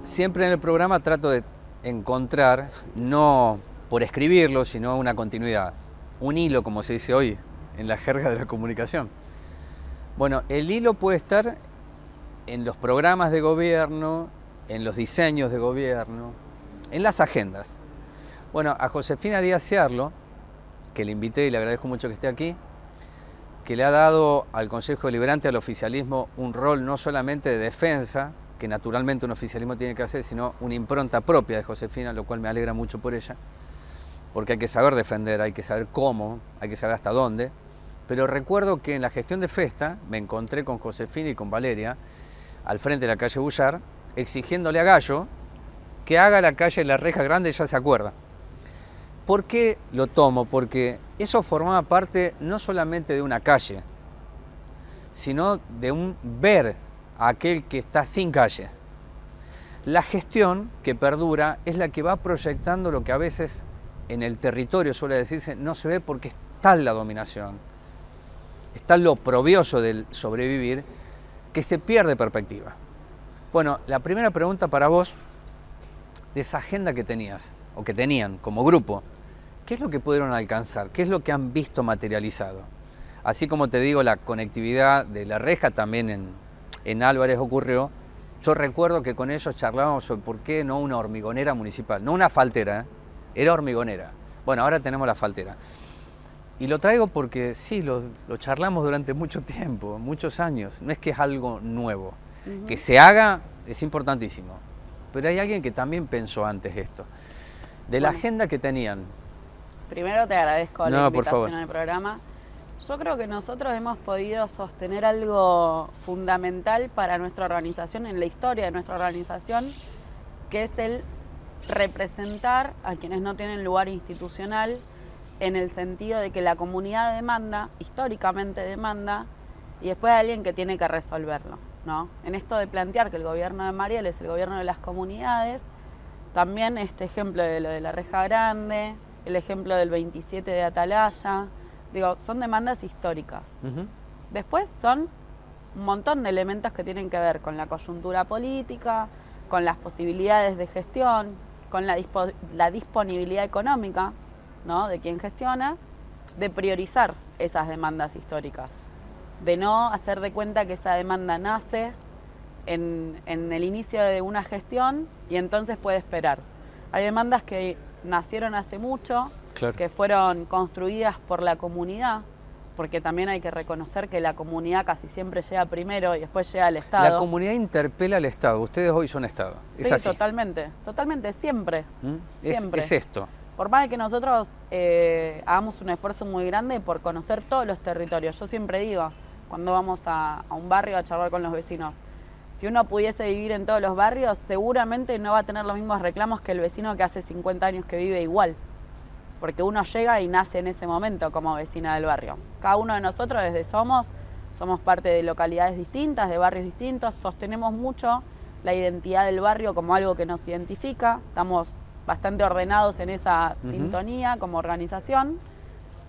Siempre en el programa trato de encontrar, no por escribirlo, sino una continuidad, un hilo, como se dice hoy en la jerga de la comunicación. Bueno, el hilo puede estar en los programas de gobierno, en los diseños de gobierno, en las agendas. Bueno, a Josefina Díaz Ciarlo, que le invité y le agradezco mucho que esté aquí, que le ha dado al Consejo Deliberante, al oficialismo, un rol no solamente de defensa, que naturalmente un oficialismo tiene que hacer, sino una impronta propia de Josefina, lo cual me alegra mucho por ella, porque hay que saber defender, hay que saber cómo, hay que saber hasta dónde. Pero recuerdo que en la gestión de Festa me encontré con Josefina y con Valeria al frente de la calle Bullar, exigiéndole a Gallo que haga la calle La Reja Grande, ya se acuerda. ¿Por qué lo tomo? Porque eso formaba parte no solamente de una calle, sino de un ver a aquel que está sin calle. La gestión que perdura es la que va proyectando lo que a veces en el territorio suele decirse no se ve porque está la dominación, está lo oprobioso del sobrevivir, que se pierde perspectiva. Bueno, la primera pregunta para vos, de esa agenda que tenías, o que tenían como grupo, ¿qué es lo que pudieron alcanzar? ¿Qué es lo que han visto materializado? Así como te digo, la conectividad de La Reja también en Álvarez ocurrió. Yo recuerdo que con ellos charlábamos sobre por qué no una hormigonera municipal, no una asfaltera, era hormigonera. Bueno, ahora tenemos la asfaltera. Y lo traigo porque sí, lo charlamos durante mucho tiempo, muchos años. No es que es algo nuevo. Que se haga es importantísimo. Pero hay alguien que también pensó antes esto. De la agenda que tenían. Primero te agradezco la por favor. invitación al programa. Yo creo que nosotros hemos podido sostener algo fundamental para nuestra organización, en la historia de nuestra organización, que es el representar a quienes no tienen lugar institucional, en el sentido de que la comunidad demanda, históricamente demanda, y después hay alguien que tiene que resolverlo, ¿no? En esto de plantear que el gobierno de Mariel es el gobierno de las comunidades, también este ejemplo de lo de La Reja Grande, el ejemplo del 27 de Atalaya, digo, son demandas históricas. Después son un montón de elementos que tienen que ver con la coyuntura política, con las posibilidades de gestión, con la disponibilidad económica, ¿no?, de quien gestiona, de priorizar esas demandas históricas, de no hacer de cuenta que esa demanda nace en el inicio de una gestión y entonces puede esperar. Hay demandas que nacieron hace mucho, claro, que fueron construidas por la comunidad, porque también hay que reconocer que la comunidad casi siempre llega primero y después llega al Estado. La comunidad interpela al Estado, ustedes hoy son Estado, es sí, así. Totalmente, siempre. Siempre. Es esto. Por más que nosotros hagamos un esfuerzo muy grande por conocer todos los territorios, yo siempre digo, cuando vamos a un barrio a charlar con los vecinos, si uno pudiese vivir en todos los barrios, seguramente no va a tener los mismos reclamos que el vecino que hace 50 años que vive igual. Porque uno llega y nace en ese momento como vecina del barrio. Cada uno de nosotros desde somos parte de localidades distintas, de barrios distintos, sostenemos mucho la identidad del barrio como algo que nos identifica, estamos bastante ordenados en esa sintonía como organización.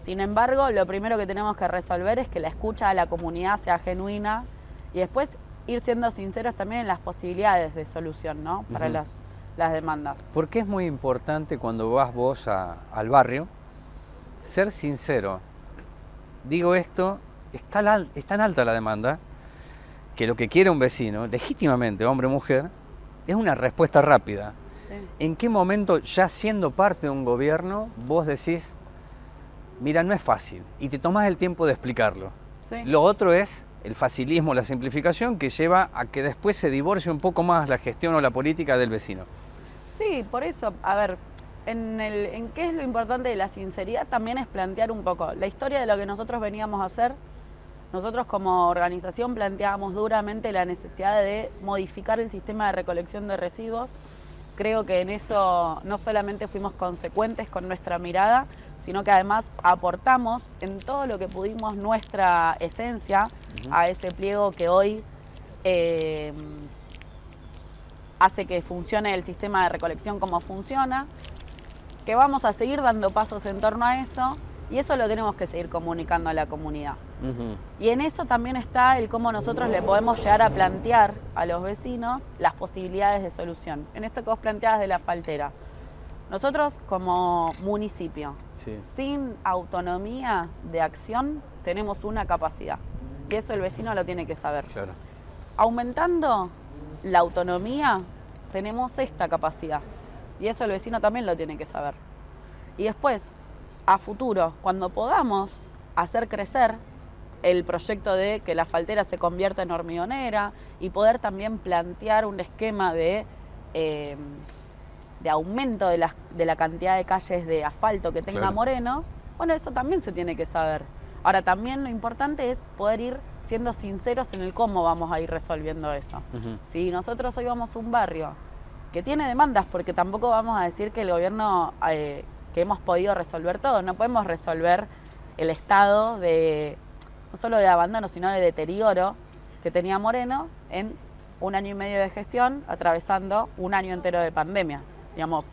Sin embargo, lo primero que tenemos que resolver es que la escucha a la comunidad sea genuina y después ir siendo sinceros también en las posibilidades de solución, ¿no?, para las demandas. ¿Por qué es muy importante cuando vas vos al barrio ser sincero? Digo esto, es tan alta la demanda que lo que quiere un vecino, legítimamente, hombre o mujer, es una respuesta rápida. Sí. ¿En qué momento, ya siendo parte de un gobierno, vos decís, mira, no es fácil, y te tomás el tiempo de explicarlo? Sí. Lo otro es el facilismo, la simplificación, que lleva a que después se divorcie un poco más la gestión o la política del vecino. Sí, por eso, a ver, en qué es lo importante de la sinceridad también es plantear un poco la historia de lo que nosotros veníamos a hacer. Nosotros como organización planteábamos duramente la necesidad de modificar el sistema de recolección de residuos. Creo que en eso no solamente fuimos consecuentes con nuestra mirada, sino que además aportamos en todo lo que pudimos nuestra esencia a ese pliego que hoy hace que funcione el sistema de recolección como funciona, que vamos a seguir dando pasos en torno a eso Y eso lo tenemos que seguir comunicando a la comunidad. Ujú. Y en eso también está el cómo nosotros le podemos llegar a plantear a los vecinos las posibilidades de solución. En esto que vos planteabas de la faltera. Nosotros como municipio, Sí. sin autonomía de acción, tenemos una capacidad. Y eso el vecino lo tiene que saber. Claro. Aumentando la autonomía, tenemos esta capacidad. Y eso el vecino también lo tiene que saber. Y después, a futuro, cuando podamos hacer crecer el proyecto de que la faltera se convierta en hormigonera y poder también plantear un esquema de aumento de la cantidad de calles de asfalto que tenga Claro. Moreno, bueno, eso también se tiene que saber. Ahora, también lo importante es poder ir siendo sinceros en el cómo vamos a ir resolviendo eso. Ujú. Si nosotros hoy vamos a un barrio que tiene demandas, porque tampoco vamos a decir que el gobierno, que hemos podido resolver todo, no podemos resolver el estado de, no solo de abandono, sino de deterioro que tenía Moreno en 1 año y medio de gestión, atravesando 1 año entero de pandemia. Digamos,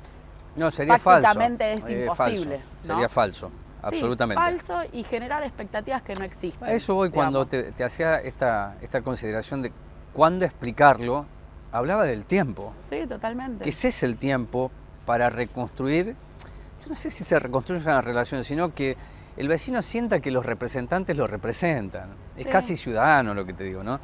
No, sería falso. prácticamente es imposible, falso. ¿no? Sería falso, absolutamente. Sí, falso y generar expectativas que no existen. A eso voy cuando digamos. te hacía esta consideración de cuándo explicarlo. Hablaba del tiempo. Sí, totalmente. Que ese es el tiempo para reconstruir. Yo no sé si se reconstruye una relación, sino que el vecino sienta que los representantes lo representan. Es Sí. casi ciudadano lo que te digo, ¿no?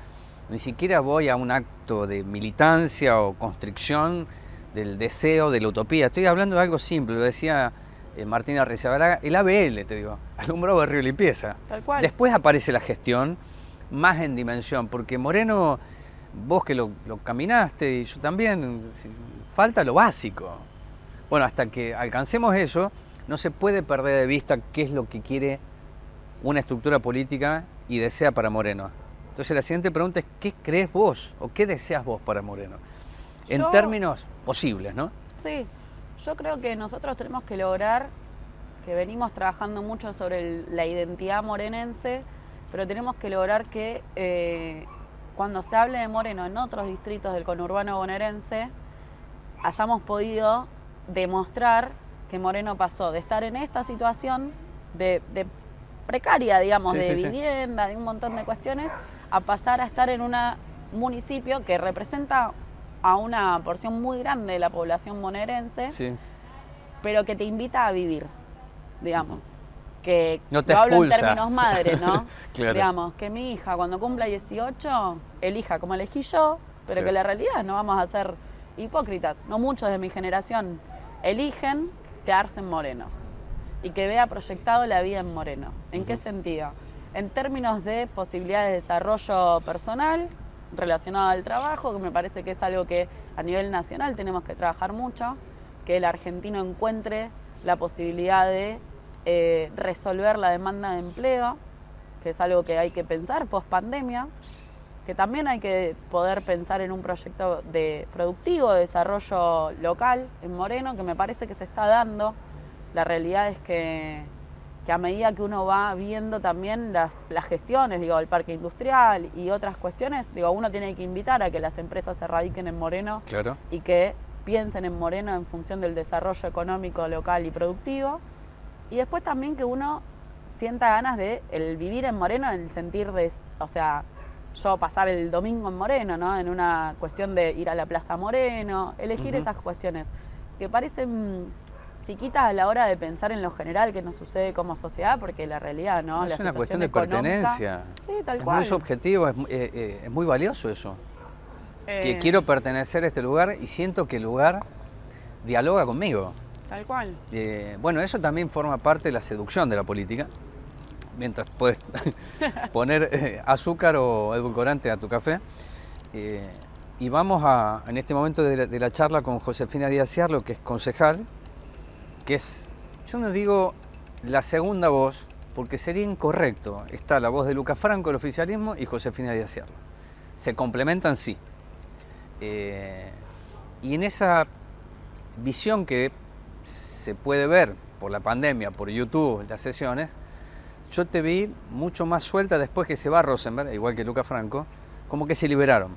Ni siquiera voy a un acto de militancia o constricción del deseo, de la utopía. Estoy hablando de algo simple, lo decía Martina Arrizabalaga, el ABL, te digo, Alumbrado Barrio y Limpieza. Tal cual. Después aparece la gestión más en dimensión, porque Moreno, vos que lo caminaste y yo también, falta lo básico. Bueno, hasta que alcancemos eso, no se puede perder de vista qué es lo que quiere una estructura política y desea para Moreno. Entonces la siguiente pregunta es, ¿qué crees vos o qué deseas vos para Moreno? En Yo- términos posibles, ¿no? Sí, yo creo que nosotros tenemos que lograr, que venimos trabajando mucho sobre la identidad morenense, pero tenemos que lograr que cuando se hable de Moreno en otros distritos del conurbano bonaerense, hayamos podido demostrar que Moreno pasó de estar en esta situación de precaria, digamos, Sí, de sí, sí. vivienda, de un montón de cuestiones, a pasar a estar en un municipio que representa a una porción muy grande de la población bonaerense, Sí. pero que te invita a vivir, digamos. Que No te lo hablo en expulsa. términos madre, ¿no? Claro. Digamos, que mi hija cuando cumpla 18 elija como elegí yo, pero Claro. que la realidad no vamos a ser hipócritas. No muchos de mi generación eligen quedarse en Moreno y que vea proyectado la vida en Moreno. ¿En qué sentido? En términos de posibilidades de desarrollo personal relacionado al trabajo, que me parece que es algo que a nivel nacional tenemos que trabajar mucho, que el argentino encuentre la posibilidad de resolver la demanda de empleo, que es algo que hay que pensar post pandemia, que también hay que poder pensar en un proyecto de productivo de desarrollo local en Moreno, que me parece que se está dando. La realidad es que a medida que uno va viendo también las gestiones, digo, el parque industrial y otras cuestiones, digo, uno tiene que invitar a que las empresas se radiquen en Moreno Claro. y que piensen en Moreno en función del desarrollo económico local y productivo. Y después también que uno sienta ganas de el vivir en Moreno, en el sentir de, o sea, yo pasar el domingo en Moreno, ¿no? En una cuestión de ir a la Plaza Moreno, elegir esas cuestiones que parecen chiquitas a la hora de pensar en lo general que nos sucede como sociedad, porque la realidad, ¿no? Es La una situación cuestión de económica- pertenencia. Sí, tal Es cual. muy subjetivo, es muy valioso eso. Que Eh, quiero pertenecer a este lugar y siento que el lugar dialoga conmigo. Tal cual. Bueno, eso también forma parte de la seducción de la política. Mientras puedes poner azúcar o edulcorante a tu café. Y vamos en este momento de la charla con Josefina Díaz Ciarlo, que es concejal, que es, yo no digo la segunda voz, porque sería incorrecto. Está la voz de Lucas Franco, el oficialismo, y Josefina Díaz Ciarlo. Se complementan, sí. Y en esa visión que se puede ver por la pandemia, por YouTube, las sesiones, yo te vi mucho más suelta después que se va Rosenberg, igual que Lucas Franco, como que se liberaron.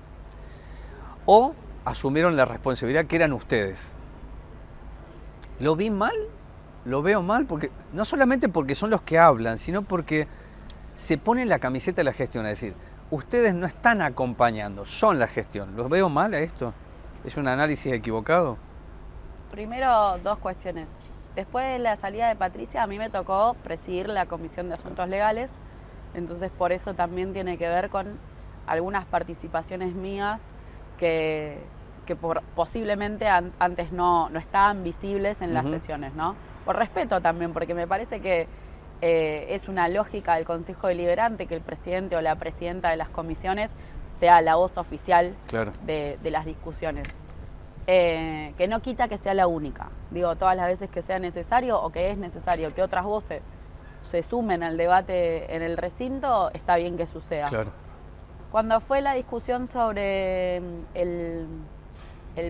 O asumieron la responsabilidad que eran ustedes. ¿Lo vi mal lo veo mal, porque no solamente porque son los que hablan, sino porque se ponen la camiseta de la gestión, es decir, ustedes no están acompañando, son la gestión. ¿Los veo mal a esto? ¿Es un análisis equivocado? Primero, dos cuestiones. Después de la salida de Patricia, a mí me tocó presidir la Comisión de Asuntos Legales, entonces por eso también tiene que ver con algunas participaciones mías que posiblemente antes no estaban visibles en las sesiones, ¿no? Por respeto también, porque me parece que es una lógica del Consejo Deliberante que el presidente o la presidenta de las comisiones sea la voz oficial de las discusiones. Que no quita que sea la única. Digo, todas las veces que sea necesario o que es necesario que otras voces se sumen al debate en el recinto, está bien que suceda. Claro. Cuando fue la discusión sobre el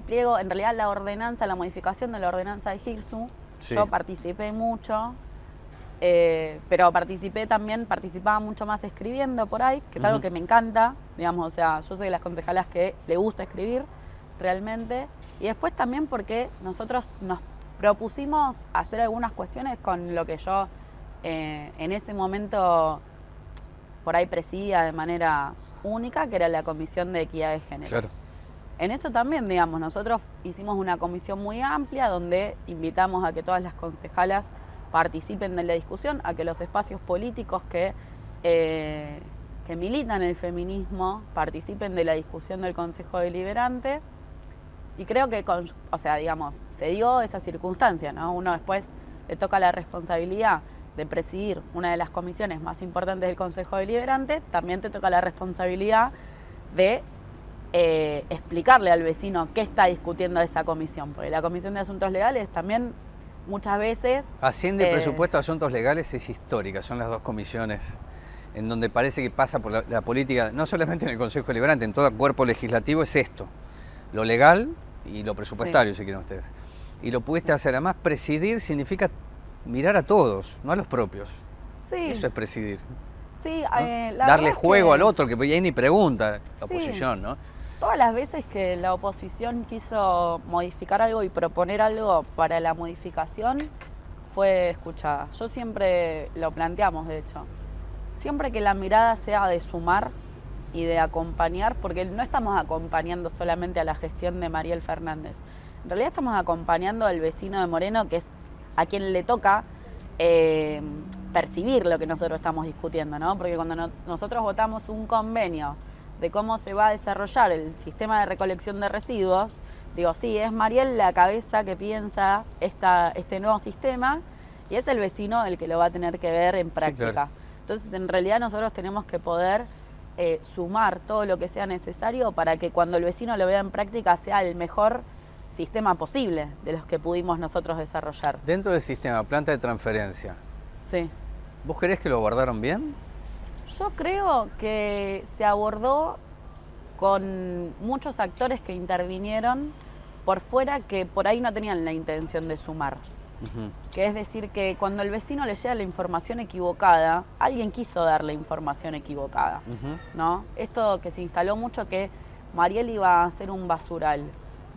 pliego, en realidad la ordenanza, la modificación de la ordenanza de Girsu, yo participé mucho, pero participaba mucho más escribiendo por ahí, que es algo que me encanta, digamos, o sea, yo soy de las concejalas que le gusta escribir realmente, y después también porque nosotros nos propusimos hacer algunas cuestiones con lo que yo en ese momento por ahí presidía de manera única, que era la Comisión de Equidad de Género. Claro. En eso también, digamos, nosotros hicimos una comisión muy amplia donde invitamos a que todas las concejalas participen de la discusión, a que los espacios políticos que militan el feminismo participen de la discusión del Consejo Deliberante. Y creo que, se dio esa circunstancia, ¿no? Uno después le toca la responsabilidad de presidir una de las comisiones más importantes del Consejo Deliberante, también te toca la responsabilidad de explicarle al vecino qué está discutiendo esa comisión, porque la Comisión de Asuntos Legales también muchas veces... Hacienda y Presupuesto de Asuntos Legales es histórica, son las dos comisiones en donde parece que pasa por la política, no solamente en el Consejo Deliberante, en todo cuerpo legislativo es esto, lo legal y lo presupuestario, si quieren ustedes. Y lo pudiste hacer, además presidir significa mirar a todos, no a los propios. Sí. Eso es presidir. Sí, ¿no? Darle juego al otro, que ahí ni pregunta, la oposición, ¿no? Todas las veces que la oposición quiso modificar algo y proponer algo para la modificación, fue escuchada. Yo siempre lo planteamos, de hecho. Siempre que la mirada sea de sumar y de acompañar, porque no estamos acompañando solamente a la gestión de Mariel Fernández. En realidad estamos acompañando al vecino de Moreno, que es a quien le toca percibir lo que nosotros estamos discutiendo, ¿no? Porque cuando nosotros votamos un convenio de cómo se va a desarrollar el sistema de recolección de residuos, digo, sí, es Mariel la cabeza que piensa este nuevo sistema y es el vecino el que lo va a tener que ver en práctica. Sí, claro. Entonces, en realidad nosotros tenemos que poder sumar todo lo que sea necesario para que cuando el vecino lo vea en práctica sea el mejor sistema posible de los que pudimos nosotros desarrollar. Dentro del sistema, planta de transferencia. Sí. ¿Vos creés que lo abordaron bien? Yo creo que se abordó con muchos actores que intervinieron por fuera que por ahí no tenían la intención de sumar. Que es decir, que cuando el vecino le llega la información equivocada, alguien quiso darle información equivocada, ¿no? Esto que se instaló mucho, que Mariel iba a hacer un basural.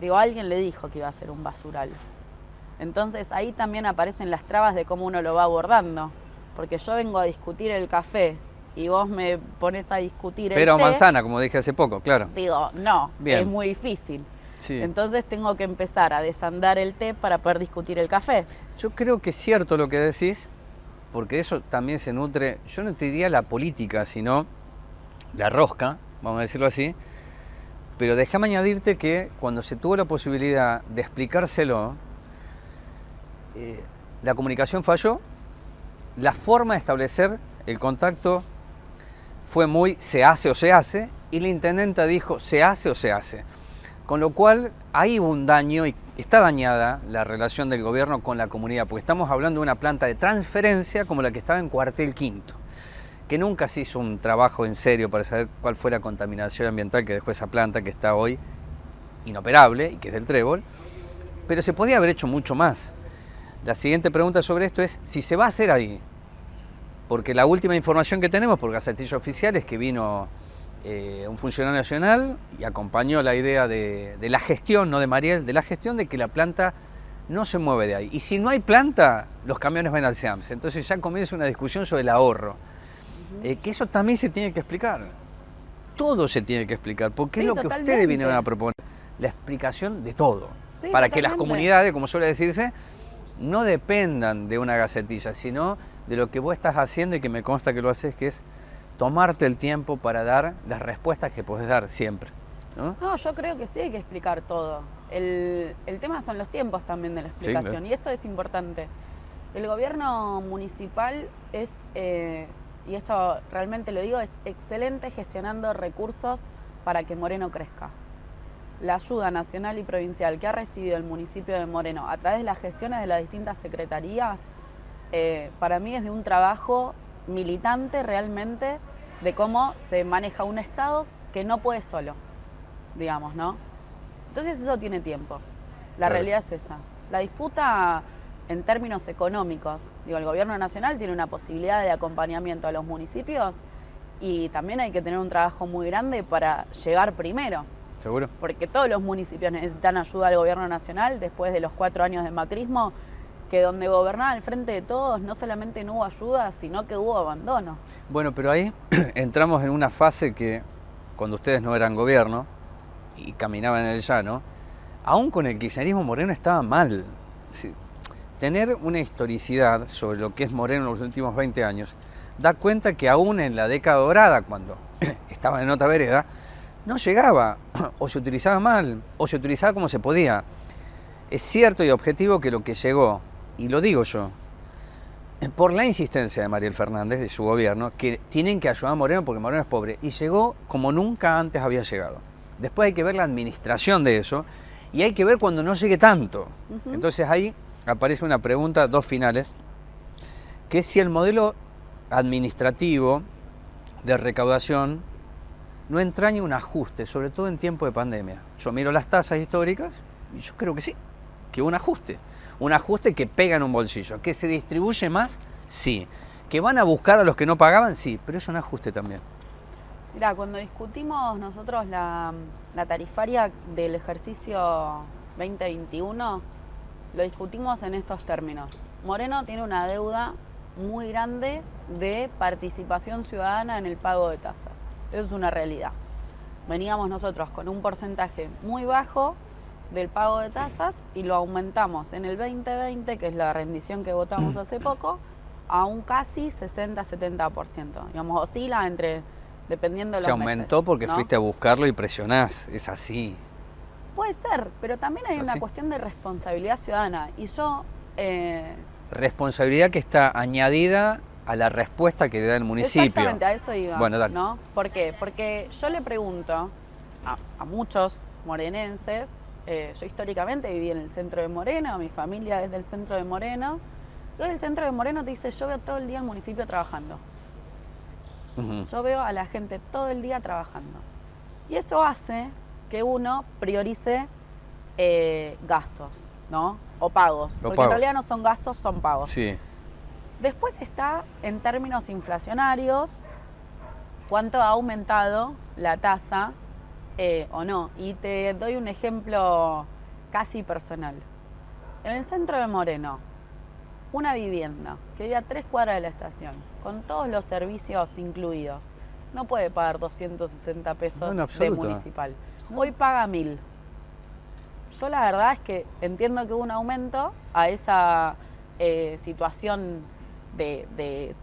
Digo, alguien le dijo que iba a hacer un basural. Entonces ahí también aparecen las trabas de cómo uno lo va abordando. Porque yo vengo a discutir el café y vos me pones a discutir el té. Pero manzana, como dije hace poco, claro. Digo, no, bien. Es muy difícil. Sí. Entonces tengo que empezar a desandar el té para poder discutir el café. Yo creo que es cierto lo que decís, porque de eso también se nutre, yo no te diría la política, sino la rosca, vamos a decirlo así, pero déjame añadirte que cuando se tuvo la posibilidad de explicárselo, la comunicación falló, la forma de establecer el contacto fue muy se hace o se hace, y la intendenta dijo se hace o se hace. Con lo cual hay un daño y está dañada la relación del gobierno con la comunidad, porque estamos hablando de una planta de transferencia como la que estaba en Cuartel Quinto, que nunca se hizo un trabajo en serio para saber cuál fue la contaminación ambiental que dejó esa planta que está hoy inoperable y que es del Trébol, pero se podía haber hecho mucho más. La siguiente pregunta sobre esto es si se va a hacer ahí, porque la última información que tenemos por gacetillo oficial es que vino un funcionario nacional y acompañó la idea de la gestión, no de Mariel, de la gestión de que la planta no se mueve de ahí. Y si no hay planta, los camiones van al SEAMS. Entonces ya comienza una discusión sobre el ahorro. Que eso también se tiene que explicar. Todo se tiene que explicar, porque es lo que ustedes vinieron a proponer. La explicación de todo. Sí, para totalmente. Que las comunidades, como suele decirse, no dependan de una gacetilla, sino de lo que vos estás haciendo y que me consta que lo haces, que es tomarte el tiempo para dar las respuestas que podés dar siempre. No, yo creo que sí hay que explicar todo. El tema son los tiempos también de la explicación, sí, claro. Y esto es importante. El gobierno municipal es, y esto realmente lo digo, es excelente gestionando recursos para que Moreno crezca. La ayuda nacional y provincial que ha recibido el municipio de Moreno a través de las gestiones de las distintas secretarías, para mí es de un trabajo militante realmente de cómo se maneja un Estado que no puede solo, digamos, ¿no? Entonces eso tiene tiempos. La claro. realidad es esa. La disputa en términos económicos, digo, el gobierno nacional tiene una posibilidad de acompañamiento a los municipios y también hay que tener un trabajo muy grande para llegar primero. ¿Seguro? Porque todos los municipios necesitan ayuda del gobierno nacional después de los 4 años de macrismo, que donde gobernaba al frente de todos no solamente no hubo ayuda, sino que hubo abandono. Bueno, pero ahí entramos en una fase que cuando ustedes no eran gobierno y caminaban en el llano, aún con el kirchnerismo Moreno estaba mal. Tener una historicidad sobre lo que es Moreno en los últimos 20 años da cuenta que aún en la década dorada, cuando estaban en otra vereda, no llegaba, o se utilizaba mal, o se utilizaba como se podía. Es cierto y objetivo que lo que llegó, y lo digo yo, por la insistencia de Mariel Fernández, de su gobierno, que tienen que ayudar a Moreno porque Moreno es pobre, y llegó como nunca antes había llegado. Después hay que ver la administración de eso, y hay que ver cuando no llegue tanto. Entonces ahí aparece una pregunta, 2 finales, que es si el modelo administrativo de recaudación no entraña un ajuste, sobre todo en tiempo de pandemia. Yo miro las tasas históricas y yo creo que sí, que un ajuste que pega en un bolsillo, que se distribuye más, sí, que van a buscar a los que no pagaban, sí, pero es un ajuste también. Mirá, cuando discutimos nosotros la tarifaria del ejercicio 2021, lo discutimos en estos términos. Moreno tiene una deuda muy grande de participación ciudadana en el pago de tasas. Eso es una realidad. Veníamos nosotros con un porcentaje muy bajo del pago de tasas y lo aumentamos en el 2020, que es la rendición que votamos hace poco, a un casi 60-70%. Digamos, oscila entre, dependiendo de los meses. Se aumentó porque ¿no? Fuiste a buscarlo y presionás, es así. Puede ser, pero también hay una cuestión de responsabilidad ciudadana. Y yo... Responsabilidad que está añadida a la respuesta que le da el municipio. Exactamente, a eso iba. Bueno, dale. ¿No? ¿Por qué? Porque yo le pregunto a muchos morenenses, yo históricamente viví en el centro de Moreno, mi familia es del centro de Moreno, y hoy el centro de Moreno te dice, yo veo todo el día el municipio trabajando. Yo veo a la gente todo el día trabajando. Y eso hace que uno priorice gastos, ¿no? O pagos. Porque en realidad no son gastos, son pagos. Sí. Después está, en términos inflacionarios, cuánto ha aumentado la tasa o no. Y te doy un ejemplo casi personal. En el centro de Moreno, una vivienda que vive a 3 cuadras de la estación, con todos los servicios incluidos, no puede pagar 260 pesos de municipal. Hoy paga 1.000. Yo la verdad es que entiendo que hubo un aumento a esa situación de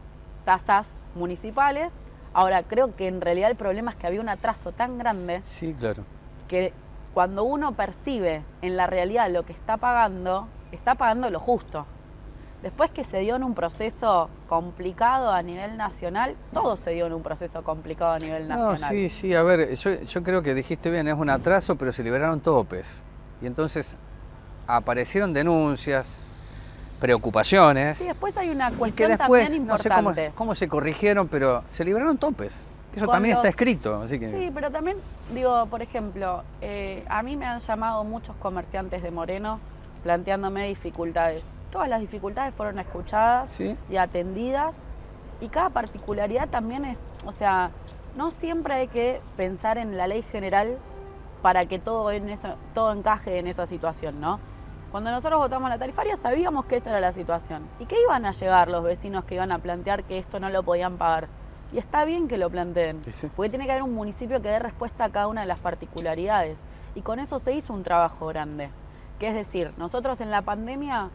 tasas municipales. Ahora, creo que en realidad el problema es que había un atraso tan grande, sí, claro, que cuando uno percibe en la realidad lo que está pagando lo justo. Después que se dio en un proceso complicado a nivel nacional, todo se dio en un proceso complicado a nivel nacional. No, sí, a ver, yo creo que dijiste bien, es un atraso, pero se liberaron topes. Y entonces aparecieron denuncias, preocupaciones. Sí, después hay una cuestión que después, también importante. No sé cómo se corrigieron, pero se liberaron topes. Eso también está escrito. Así que... Sí, pero también, digo, por ejemplo, a mí me han llamado muchos comerciantes de Moreno planteándome dificultades. Todas las dificultades fueron escuchadas, ¿sí?, y atendidas. Y cada particularidad también es, o sea, no siempre hay que pensar en la ley general para que todo encaje en esa situación, ¿no? Cuando nosotros votamos la tarifaria sabíamos que esta era la situación y que iban a llegar los vecinos que iban a plantear que esto no lo podían pagar. Y está bien que lo planteen, porque tiene que haber un municipio que dé respuesta a cada una de las particularidades. Y con eso se hizo un trabajo grande. Que es decir, nosotros en la pandemia,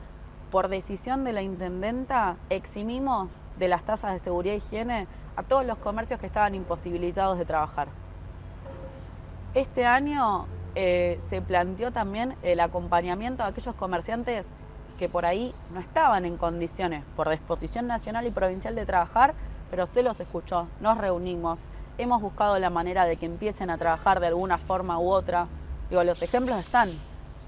por decisión de la intendenta, eximimos de las tasas de seguridad e higiene a todos los comercios que estaban imposibilitados de trabajar. Este año se planteó también el acompañamiento a aquellos comerciantes que por ahí no estaban en condiciones, por disposición nacional y provincial, de trabajar, pero se los escuchó, nos reunimos, hemos buscado la manera de que empiecen a trabajar de alguna forma u otra. Digo, los ejemplos están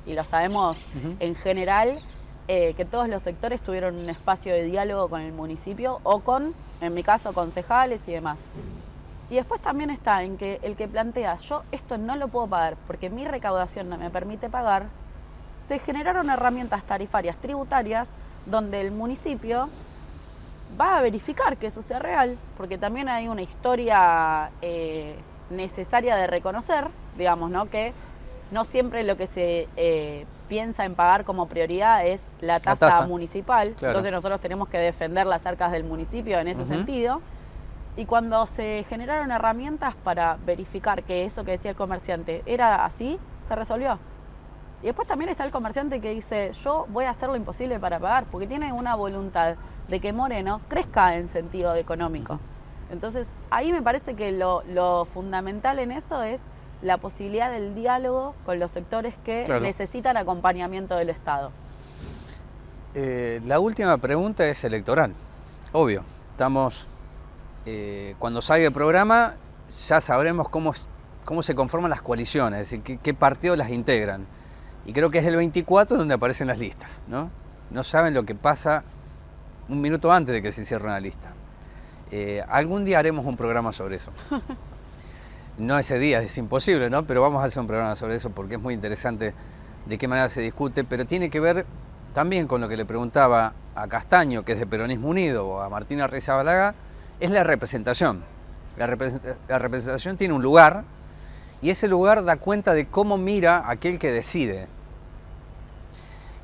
y lo sabemos en general, que todos los sectores tuvieron un espacio de diálogo con el municipio o con, en mi caso, concejales y demás. Y después también está en que el que plantea, yo esto no lo puedo pagar porque mi recaudación no me permite pagar, se generaron herramientas tarifarias tributarias donde el municipio va a verificar que eso sea real, porque también hay una historia necesaria de reconocer, digamos, ¿no? Que no siempre lo que se piensa en pagar como prioridad es la tasa municipal, claro. Entonces nosotros tenemos que defender las arcas del municipio en ese sentido. Y cuando se generaron herramientas para verificar que eso que decía el comerciante era así, se resolvió. Y después también está el comerciante que dice, yo voy a hacer lo imposible para pagar, porque tiene una voluntad de que Moreno crezca en sentido económico. Entonces, ahí me parece que lo fundamental en eso es la posibilidad del diálogo con los sectores que necesitan acompañamiento del Estado. La última pregunta es electoral, obvio. Estamos, cuando salga el programa, ya sabremos cómo se conforman las coaliciones, es decir, qué partidos las integran. Y creo que es el 24 donde aparecen las listas, ¿no? No saben lo que pasa un minuto antes de que se cierre una lista. Algún día haremos un programa sobre eso. No ese día, es imposible, ¿no? Pero vamos a hacer un programa sobre eso porque es muy interesante de qué manera se discute, pero tiene que ver también con lo que le preguntaba a Castaño, que es de Peronismo Unido, o a Martina Reizabalaga, es la representación. La representación tiene un lugar y ese lugar da cuenta de cómo mira aquel que decide.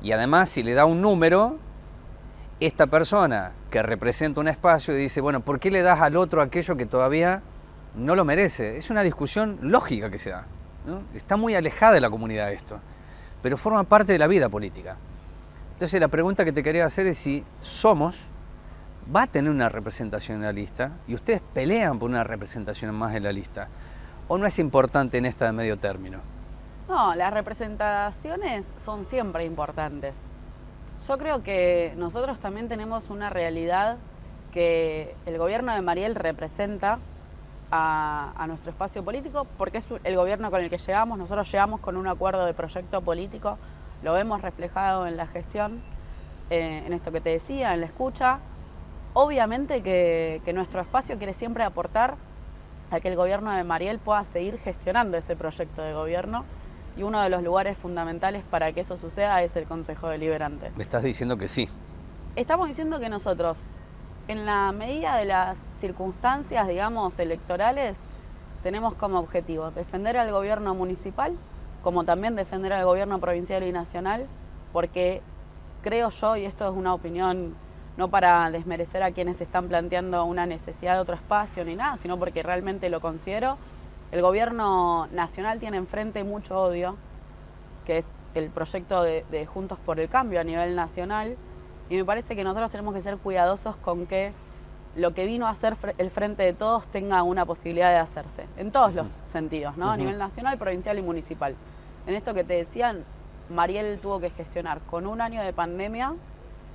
Y además, si le da un número, esta persona que representa un espacio dice, bueno, ¿por qué le das al otro aquello que todavía no lo merece? Es una discusión lógica que se da, ¿no? Está muy alejada de la comunidad esto, pero forma parte de la vida política. Entonces la pregunta que te quería hacer es si Somos va a tener una representación en la lista y ustedes pelean por una representación más en la lista, o no es importante en esta de medio término. No, las representaciones son siempre importantes. Yo creo que nosotros también tenemos una realidad que el gobierno de Mariel representa a nuestro espacio político, porque es el gobierno con el que llegamos. Nosotros llegamos con un acuerdo de proyecto político, lo vemos reflejado en la gestión, en esto que te decía, en la escucha. Obviamente que nuestro espacio quiere siempre aportar a que el gobierno de Mariel pueda seguir gestionando ese proyecto de gobierno, y uno de los lugares fundamentales para que eso suceda es el Consejo Deliberante. Me estás diciendo que sí. Estamos diciendo que nosotros, en la medida de las circunstancias, digamos, electorales, tenemos como objetivo defender al gobierno municipal, como también defender al gobierno provincial y nacional, porque creo yo, y esto es una opinión no para desmerecer a quienes están planteando una necesidad de otro espacio ni nada, sino porque realmente lo considero, el gobierno nacional tiene enfrente mucho odio, que es el proyecto de Juntos por el Cambio a nivel nacional, y me parece que nosotros tenemos que ser cuidadosos con que lo que vino a hacer el Frente de Todos tenga una posibilidad de hacerse, en todos los sentidos, ¿no? A nivel nacional, provincial y municipal. En esto que te decían, Mariel tuvo que gestionar con un año de pandemia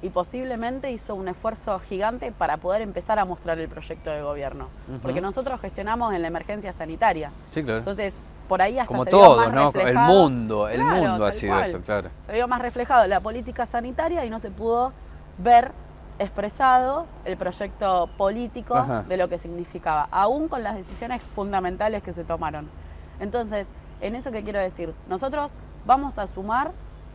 y posiblemente hizo un esfuerzo gigante para poder empezar a mostrar el proyecto de gobierno. Porque nosotros gestionamos en la emergencia sanitaria. Sí, claro. Entonces, por ahí hasta como se todos, vio más ¿no? reflejado. El mundo ha sido esto, claro. Se vio más reflejado la política sanitaria y no se pudo ver expresado el proyecto político de lo que significaba, aún con las decisiones fundamentales que se tomaron. Entonces, en eso que quiero decir, nosotros vamos a sumar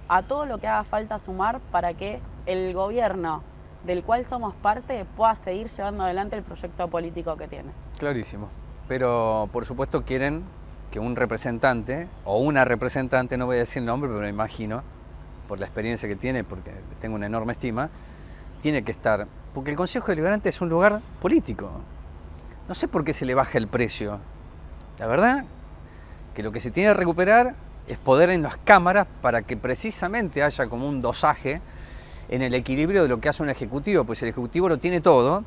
a todo lo que haga falta sumar para que el gobierno del cual somos parte pueda seguir llevando adelante el proyecto político que tiene. Clarísimo. Pero, por supuesto, quieren que un representante, o una representante, no voy a decir el nombre, pero me imagino, por la experiencia que tiene, porque tengo una enorme estima, tiene que estar, porque el Consejo Deliberante es un lugar político. No sé por qué se le baja el precio. La verdad que lo que se tiene que recuperar es poder en las cámaras para que precisamente haya como un dosaje en el equilibrio de lo que hace un ejecutivo, pues el ejecutivo lo tiene todo,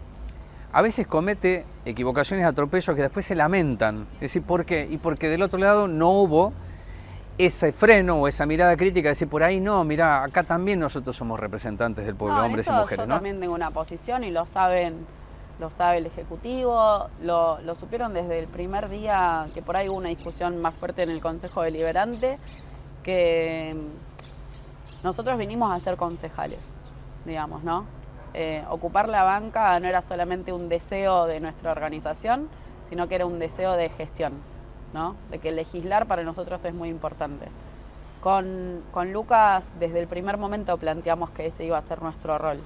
a veces comete equivocaciones, atropellos que después se lamentan. Es decir, ¿por qué? Y porque del otro lado no hubo ese freno o esa mirada crítica de decir, por ahí no, mira, acá también nosotros somos representantes del pueblo, hombres y mujeres, yo ¿no? también tengo una posición y lo sabe el Ejecutivo, lo supieron desde el primer día que por ahí hubo una discusión más fuerte en el Consejo Deliberante, que nosotros vinimos a ser concejales, digamos, ¿no? Ocupar la banca no era solamente un deseo de nuestra organización, sino que era un deseo de gestión, ¿no? De que legislar para nosotros es muy importante. Con Lucas, desde el primer momento planteamos que ese iba a ser nuestro rol.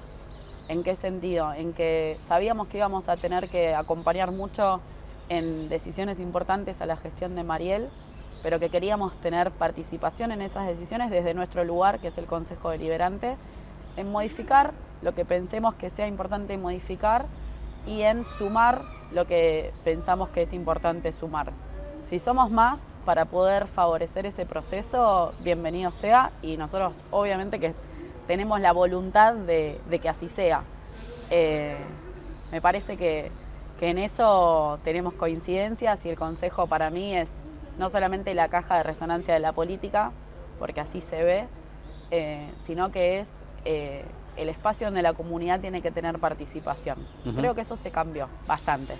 ¿En qué sentido? En que sabíamos que íbamos a tener que acompañar mucho en decisiones importantes a la gestión de Mariel, pero que queríamos tener participación en esas decisiones desde nuestro lugar, que es el Consejo Deliberante, en modificar lo que pensemos que sea importante modificar y en sumar lo que pensamos que es importante sumar. Si somos más para poder favorecer ese proceso, bienvenido sea, y nosotros obviamente que tenemos la voluntad de que así sea. Me parece que en eso tenemos coincidencias y el Consejo para mí es no solamente la caja de resonancia de la política, porque así se ve, sino que es el espacio donde la comunidad tiene que tener participación. Creo que eso se cambió bastante.